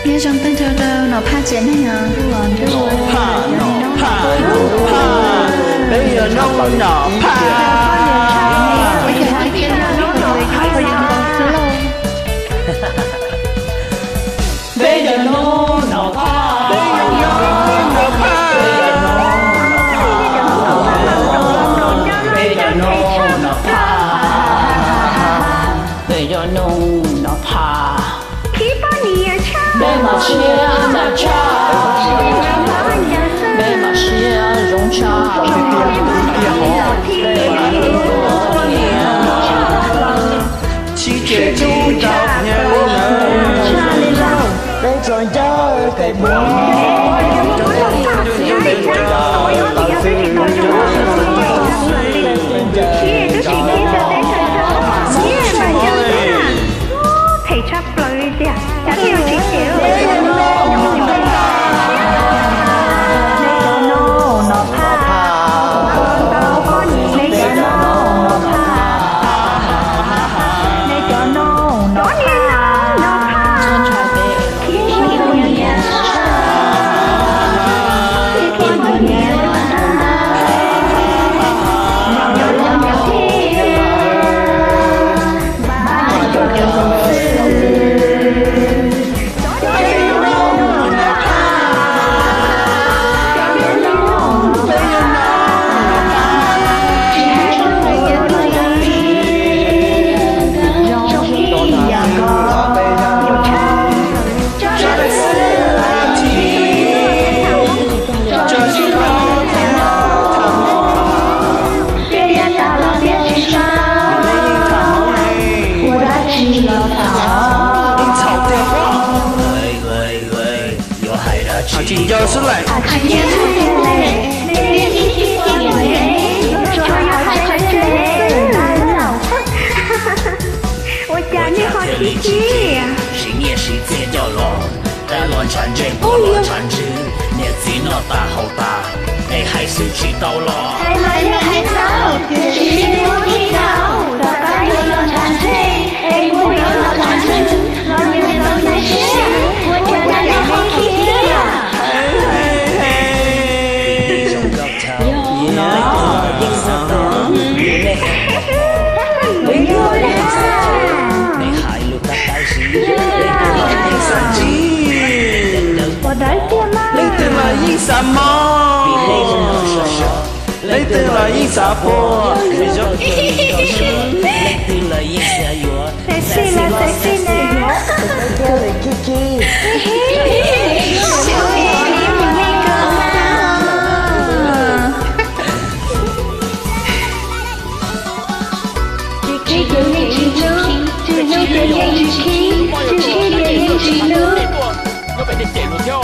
nghe trong tên cho đâu nó pha chén này à bây giờ nông nọ pha bây giờ hai kia là lúc rồi bây giờ xứ lâu bây giờ nọ pha bây giờ nọ pha bây giờ nọ pha bây giờ nông nọ pha Bê mà chia nà cha Bê mà chia rong cha Bê mà rong Chỉ chế chú đọc nhớ Bê tròn cha cái bố thầy sắp rồi kìa đã theo chị chịu请教师来。我讲你好奇迹。谁也是这条路，在乱传这不乱传之，你自脑大好大，你还是知道了。还来了还早，是你我知道，大家有乱传之，哎我有乱传之，我有乱传之，我讲你好奇迹呀。我的天哪！你对了一什么？你对了一啥破？sexy là sexy nè. Kiki. Nó phải đi chạy luôn theo.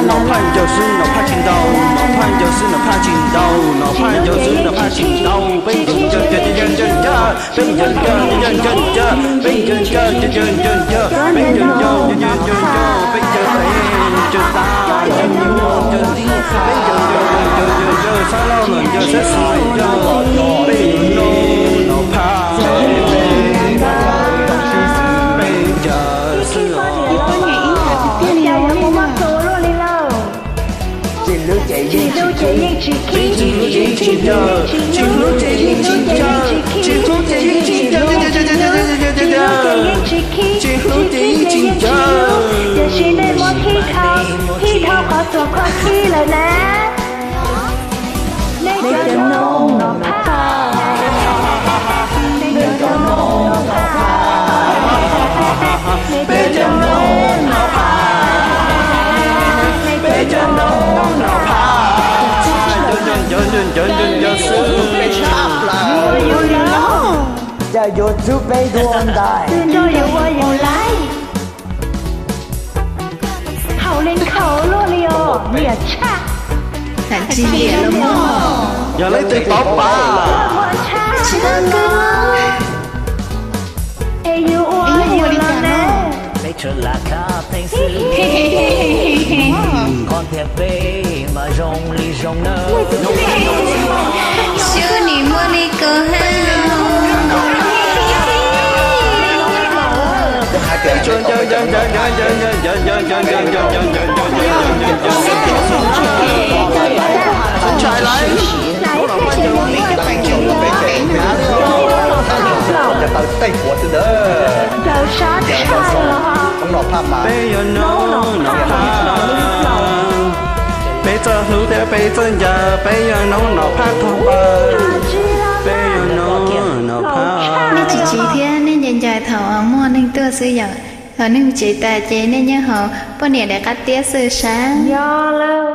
Nó phản giáo sư nó phát trình đầu, nó phản giáo sư nó phát trình đầu, nó phản giáo sư nó phát trình đầu. Bên chân chân chân chân chân chân, bên chân chân chân chân chân, bên chân chân chân chân chân chân, bên chân chân chân chân chân chân, bên chân chân ta, chân chân chân đi, bên chân chân chân chân chân, sao lo mình chân sẽ sai chân, bên nó phá, bên chân sư Chị lưu chị yên chị khí chị lưu chị yên chị khí chị lưu chị yên chị khí chị lưu chị yên chị khí giờ xin đây một khi thao cóตัวcó khi lời nè lấy cho nông nó phá lấy cho nông nó phá lấy cho nông nó phá lấy cho nông nó pháจะหยุดซุปไปดวงได้ ตื่นโดยอยู่ว่าอย่างไรเขาเล่นเขาโลลิโอเบียดชา Thằng chi địa lắm. Giờ lấy tiền bóng bà. Chá trở là khá thành sự con thẹp về mà rong ly rong nơ Siêu nỉ mua đi cơ ha Trái lấyจะตัดใต้หัวเสนอ Trời sát sai là ต้องหนอกภาพมา bây giờ nó pha bây giờ hữu thế bây giờ giờ bây giờ nó pha thong ba bây giờ nó pha Nên chỉ thiên nên dành dài thảo mua nên tôi sử dụng Họ nên chỉ tài chế nên nhớ họ Bọn nè đã cắt tía sư sáng Do lơ